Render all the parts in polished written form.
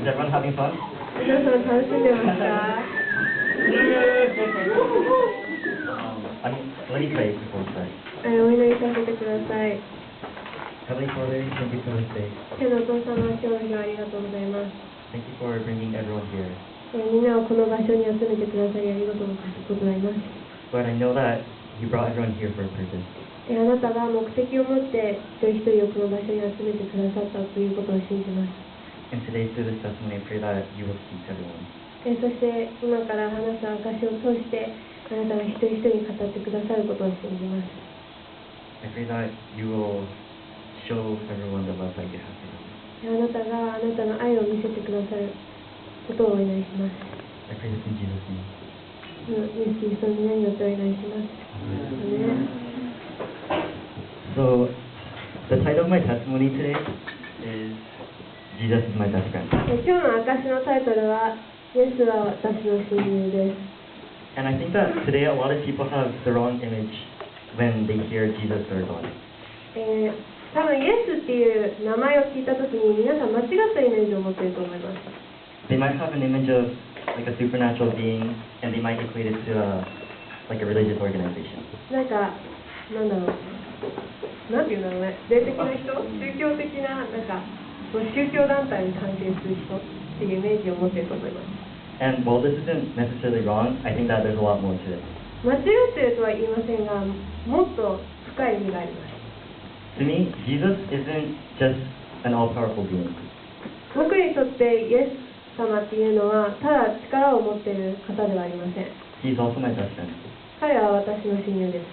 everyone having fun? 皆さん楽しんでますか？ Let me pray before we start. お祈りさせてください。 Heavenly Father, thank you for this day. 天のお父様、今日の日はありがとうございます。 Thank you for bringing everyone here. みんなをこの場所に集めてくださりありがとうございます。 Lord, I know that you brought everyone here for a purpose. あなたが目的を持って一人一人をこの場所に集めてくださったということを信じます。 And today, through this testimony, I pray that you will speak to everyone. そして今から話す証を通してあなたが一人一人に語ってくださることを信じます。 I pray that you will show everyone the love that you have for them. あなたがあなたの愛を見せてくださることをお祈りします。 I pray this in Jesus' name. イエス・キリストの皆によってお祈りします。So, the title of my testimony today is Jesus is my best friend. 今日の証のタイトルはイエスは私の親友です。 And I think that today a lot of people have the wrong image when they hear Jesus or God. 多分イエスっていう名前を聞いたときに皆さん間違ったイメージを持っていると思います。 They might have an image of like a supernatural being, and they might equate it to like a religious organization. なんか、なんだろう、なんていうんだろうね、霊的な人、宗教的な、なんか、宗教団体に関係する人っていうイメージを持っていると思います。 And while this isn't necessarily wrong, I think that there's a lot more to it. 間違っているとは言いませんが、もっと深い意味があります。 To me, Jesus isn't just an all-powerful being. 僕にとってイエス様っていうのは、ただ力を持っている方ではありません。 He's also my best friend. 彼は私の親友です。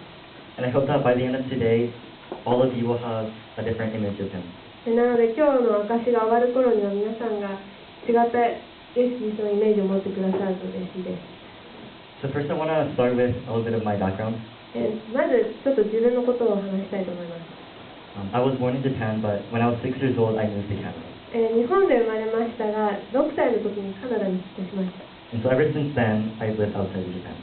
And I hope that by the end of today, all of you will have a different image of him. なので今日の証が終わる頃には皆さんが違ったイエス・キリストのイメージを持ってくださると嬉しいです。 So first I want to start with a little bit of my background. まずちょっと自分のことを話したいと思います。 I was born in Japan, but when I was 6 years old, I moved to Canada. 日本で生まれましたが、6歳の時にカナダに引っ越しました。 And so ever since then, I've lived outside of Japan.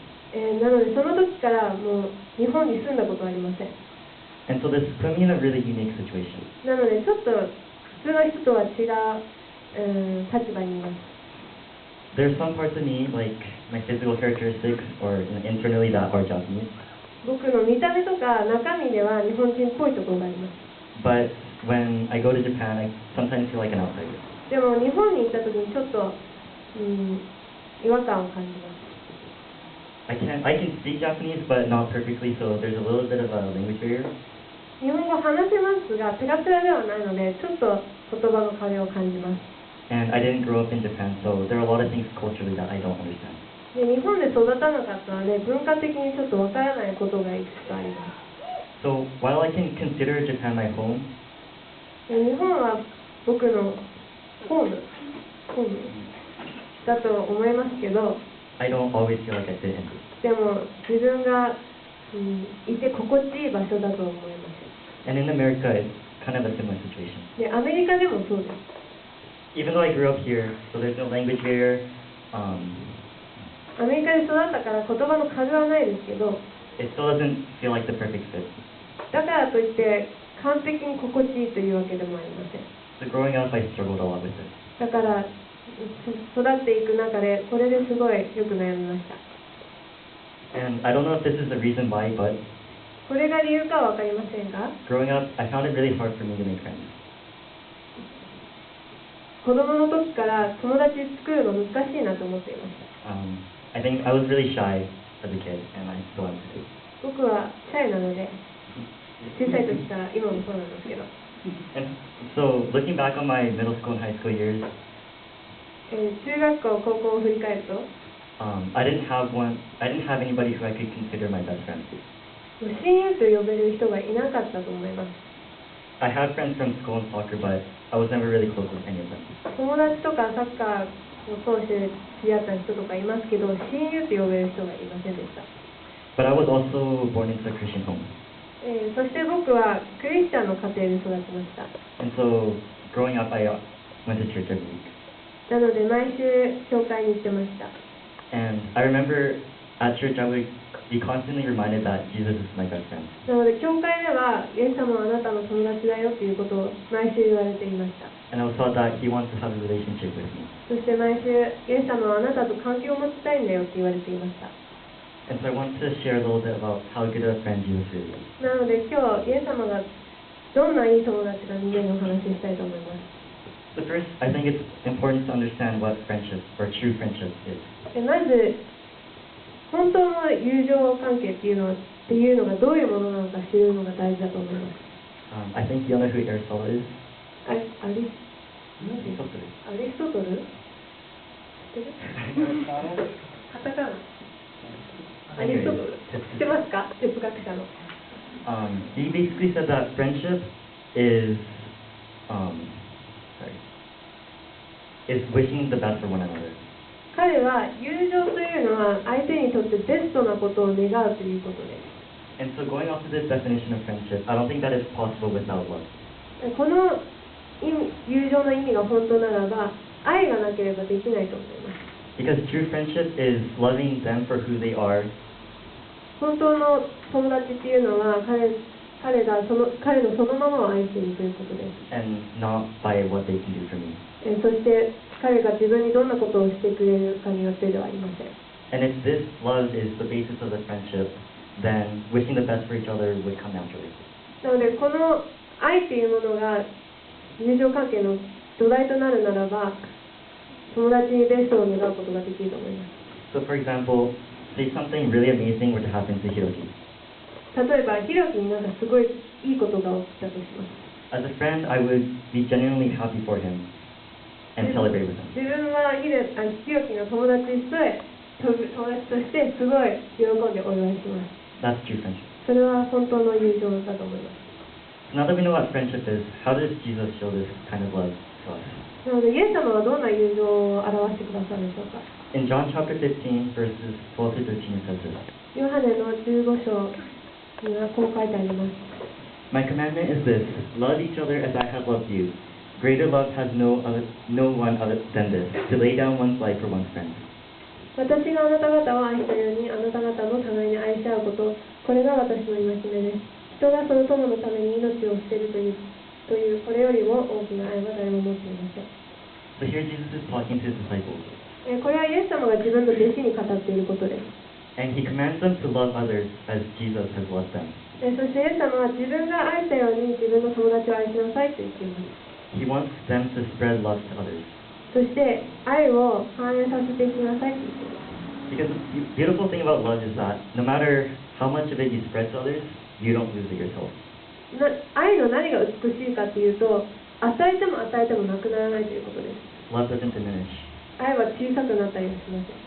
なのでその時からもう日本に住んだことはありません。 And so this put me in a really unique situation. なのでちょっと普通の人とは違う、立場にいます。 There are some parts of me, like my physical characteristics or internally that are Japanese. 僕の見た目とか中身では日本人っぽいところがあります。 But when I go to Japan, I sometimes feel like an outsider. でも日本に行った時にちょっと、違和感を感じます。 I can speak Japanese, but not perfectly, so there's a little bit of a language barrier. 日本語話せますが、ペラペラではないので、ちょっと言葉の壁を感じます。 And I didn't grow up in Japan, so there are a lot of things culturally that I don't understand. で日本で育たなかったので、文化的にちょっとわからないことがいくつかあります。 So while I can consider Japan my home, 日本は僕のホームだと思いますけど、 I don't always feel like I fit in. でも自分が、いて心地いい場所だと思います。 And in America, it's kind of a similar situation. でアメリカでもそうです。 Even though I grew up here, so there's no language barrier, アメリカで育ったから言葉の壁はないですけど、 it still doesn't feel like the perfect fit. だからといって完璧に心地いいというわけでもありません。 So growing up, I struggled a lot with this. だから育っていく中でこれですごいよく悩みました。 And I don't know if this is the reason why, but これが理由かは分かりませんが、 growing up, I found it really hard for me to make friends. 子供の時から友達作るの難しいなと思っていました。 I think I was really shy as a kid, and I still am today. 僕はシャイなので、小さい時から今もそうなんですけど、 And so looking back on my middle school and high school years, 中学校、高校を振り返ると、 I didn't have anybody who I could consider my best friend. 親友と呼べる人がいなかったと思います。 I had friends from school and soccer, but I was never really close with any of them. 友達とかサッカーを通して知り合った人とかいますけど、親友と呼べる人がいませんでした。 But I was also born into a Christian home. そして僕はクリスチャンの家庭で育ちました。 And so growing up, I went to church every week. なので毎週教会に行ってました。 And I remember at church I would be constantly reminded that Jesus is my best friend. なので教会ではイエス様はあなたの友達だよということを毎週言われていました。 And I was taught that he wants to have a relationship with me. そして毎週イエス様はあなたと関係を持ちたいんだよって言われていました。 And so I want to share a little bit about how good of a friend Jesus really is. なので今日イエス様がどんないい友達かみんなにお話ししたいと思います。 So first, I think it's important to understand what friendship or true friendship is. でまず本当の友情関係っていうのがどういうものなのか知るのが大事だと思います。 I think you all know who Aristotle is. アリストトル？知ってる？カタカナ。アリストトル。知ってますか？哲学者の。He basically said that friendship is wishing the best for one another. 彼は友情というのは相手にとってベストなことを願うということです。 And so going off of this definition of friendship, I don't think that is possible without love. この友情の意味が本当ならば愛がなければできないと思います。 Because true friendship is loving them for who they are. 本当の友達っていうのは彼のそのままを愛しているということです。 And not by what they can do for me. そして彼が自分にどんなことをしてくれるかによってではありません。 And if this love is the basis of the friendship, then wishing the best for each other would come naturally. なのでこの愛っていうものが友情関係の土台となるならば友達にベストを願うことができると思います。 So for example, say something really amazing were to happen to Hiroki. 例えばひろきになんかすごいいいことが起きたとします。 As a friend, I would be genuinely happy for him and celebrate with him. 自分はひろきの友達としてすごい喜んでお祝いします。 That's true friendship. それは本当の友情だと思います。 Now that we know what friendship is, how does Jesus show this kind of love to us? なのでイエス様はどんな友情を表してくださるでしょうか。 In John chapter 15, verses 12 to 13, it says this. ヨハネの15章にはこう書いてあります。 My commandment is this, love each other as I have loved you. Greater love has no one other than this, to lay down one's life for one's friends. 私があなた方を愛したようにあなた方も互いに愛し合うこと、これが私の戒めです。人がその友のために命を捨てるというこれよりも大きな愛は誰も持っていません。 So here Jesus is talking to his disciples. これはイエス様が自分の弟子に語っていることです。 And he commands them to love others as Jesus has loved them. そしてイエス様は自分が愛したように自分の友達を愛しなさいと言っています。 He wants them to spread love to others. そして愛を反映させていきなさいと言っています。 Because the beautiful thing about love is that no matter how much of it you spread to others, you don't lose it yourself. 愛の何が美しいかというと、与えても与えてもなくならないということです。 Love doesn't diminish. 愛は小さくなったりはしません。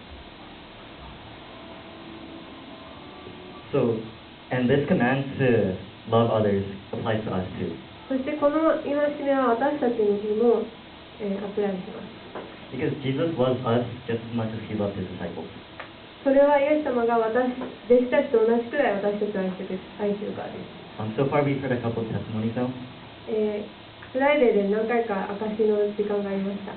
So, and this command to love others applies to us too. そしてこの戒めは私たちにも、アプライします。 Because Jesus loves us just as much as he loved his disciples. それはイエス様が弟子たちと同じくらい私たちを愛してるからです。So far we've heard a couple of testimonies now. フライデーで何回か証の時間がありました。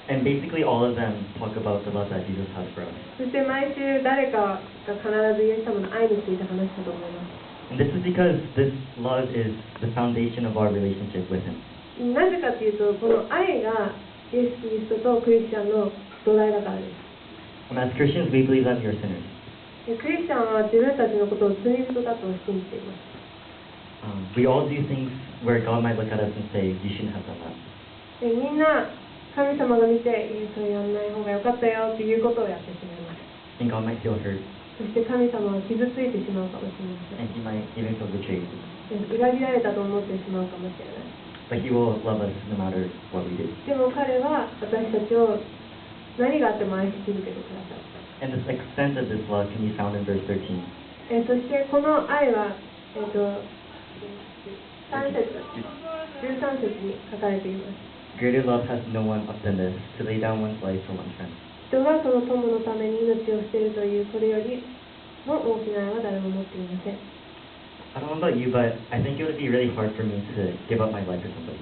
And basically all of them talk about the love that Jesus has for us. そして毎週誰かが必ずイエス様の愛について話したと思います。 And this is because this love is the foundation of our relationship with him. なぜかというと、この愛がイエス・キリストとクリスチャンの土台だからです。 As Christians, we believe that we are sinners. クリスチャンは自分たちのことを罪人だと信じています。We all do things where God might look at us and say, you shouldn't have done that. みんな神様が見て、それやらない方が良かったよっていうことをやってしまいます。 And God might feel hurt. そして神様は傷ついてしまうかもしれません。 And he might even feel betrayed. 裏切られたと思ってしまうかもしれない。 But he will love us no matter what we do. でも彼は私たちを何があっても愛し続けてください。 And the extent of this love can be found in verse 13. そしてこの愛は、13節に書かれています。 Greater love has no one than this, to lay down one's life for one's friend. 人がその友のために命を捨てるというこれよりも大きな愛は誰も持っていません。 I don't know about you, but I think it would be really hard for me to give up my life for somebody.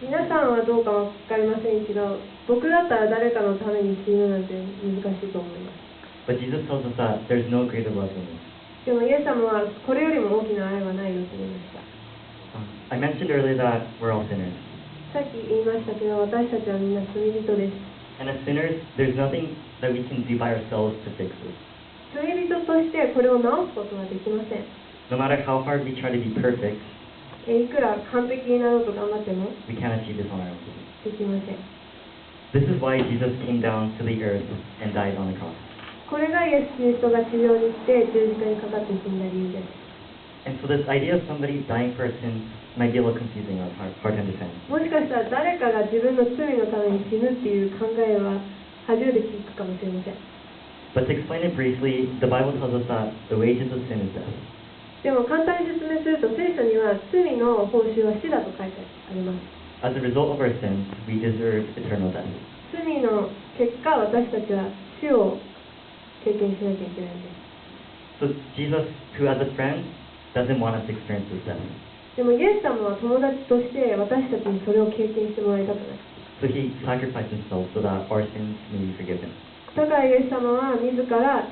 皆さんはどうかわかりませんけど、僕だったら誰かのために死ぬなんて難しいと思います。But Jesus tells us that there's no greater love than this. でもイエス様はこれよりも大きな愛はないよと言いました。I mentioned earlier that we're all sinners. さっき言いましたけど、私たちはみんな罪人です。And as sinners, there's nothing that we can do by ourselves to fix this. 罪人としてこれを直すことはできません。No matter how hard we try to be perfect, いくら完璧になろうと頑張っても we can't achieve this on our own. できません。This is why Jesus came down to the earth and died on the cross. これがイエス・キリストが地上に来て十字架にかかって死んだ理由です。And so this idea of somebody dying for our sins might be a little confusing or hard to understand. もしかしたら誰かが自分の罪のために死ぬっていう考えは初めて聞くかもしれません。But to explain it briefly, the Bible tells us that the wages of sin is death. でも簡単に説明すると聖書には罪の報酬は死だと書いてあります。As a result of our sins, we deserve eternal death. 罪の結果、私たちは死を経験しなきゃいけないんです。So Jesus, who as a friend, doesn't want us to experience this death. でもイエス様は友達として私たちにそれを経験してもらいたくない。So he sacrificed himself so that our sins may be forgiven. だからイエス様は自ら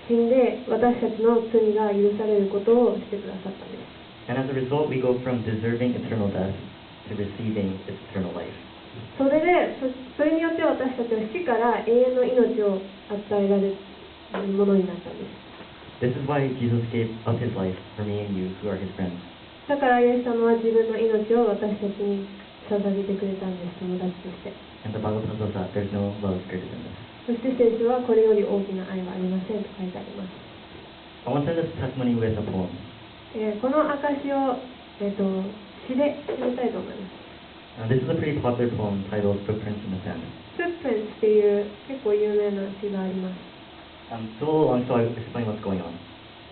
死んで私たちの罪が許されることをしてくださったんです。And as a result, we go from deserving eternal death to receiving eternal life. それによって私たちは死から永遠の命を与えられるものになったんです。This is why Jesus gave up his life for me and you, who are his friends. だからイエス様は自分の命を私たちに捧げてくれたんです、友達として。And the Bible tells us that there's no love greater than this. そして聖書はこれより大きな愛はありませんと書いてあります。I want to end this testimony with a poem. この証を、詩で締めたいと思います。This is a pretty popular poem titled Footprints in the Sand. フップンっていう結構有名な詩があります。It's a little long, so I'll explain what's going on.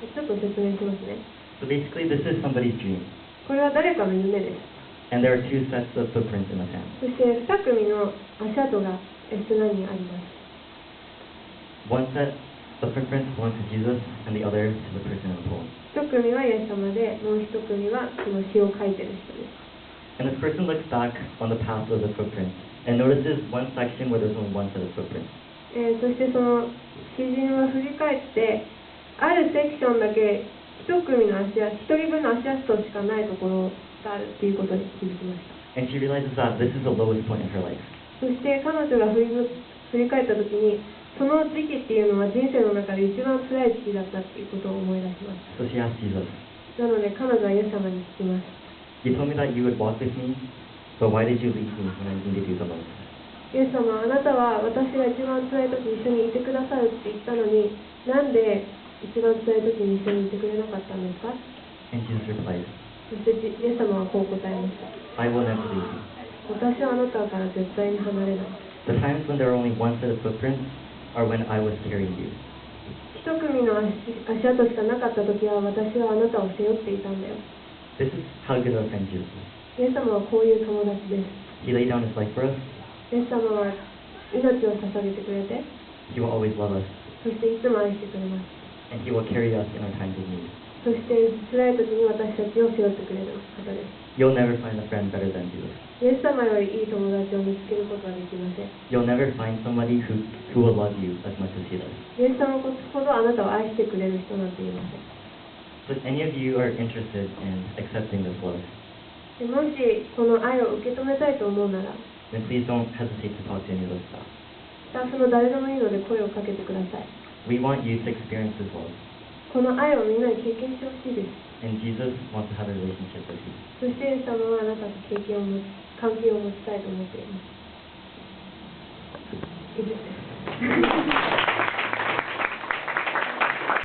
ちょっと説明しますね。So basically, this is somebody's dream. これは誰かの夢です。And there are two sets of footprints in the sand. そして2組の足跡が砂にあります。One set of footprints belongs to Jesus, and the other to the person in the poem. 1組はイエス様で、もう1組はその詩を書いてる人です。And this person looks back on the path of the footprints and notices one section where there's only one set of footprints. そしてその詩人は振り返って、あるセクションだけ1組の足跡、1人分の足跡しかないところがあるっていうことに気づきました。And she realizes that this is the lowest point in her life. そして彼女が振り返った時に、その時期っていうのは人生の中で一番辛い時期だったっていうことを思い出しました。So she asks Jesus, なので彼女はイエス様に聞きます。You told me that you would walk with me, but why did you leave me when I needed you the most? イエス様、あなたは私が一番辛い時に一緒にいてくださるって言ったのに、なんで一番辛い時に一緒にいてくれなかったんですか？ And Jesus replies, そしてイエス様はこう答えました。I will never leave you. 私はあなたから絶対に離れない。The times when there are only one set of footprints are when I was carrying you. 一組の足跡しかなかった時は私はあなたを背負っていたんだよ。This is how good of a friend Jesus is. イエス様はこういう友達です。He laid down his life for us. イエス様は命を捧げてくれて、 He will always love us. そしていつも愛してくれます。 And he will carry us in our times of need. そして辛い時に私たちを背負ってくれる方です。You'll never find a friend better than Jesus. イエス様よりいい友達を見つけることはできません。 You'll never find somebody who will love you as much as he does. イエス様ほどあなたを愛してくれる人なんていません。So if any of you are interested in accepting this love, もしこの愛を受け止めたいと思うなら、 then please don't hesitate to talk to any of those staff. スタッフの誰でもいいので声をかけてください。 We want you to experience this love. この愛をみんなに経験してほしいです。 And Jesus wants to have a relationship with you. そしてイエス様はあなたと関係を持ちたいと思っています。以上です。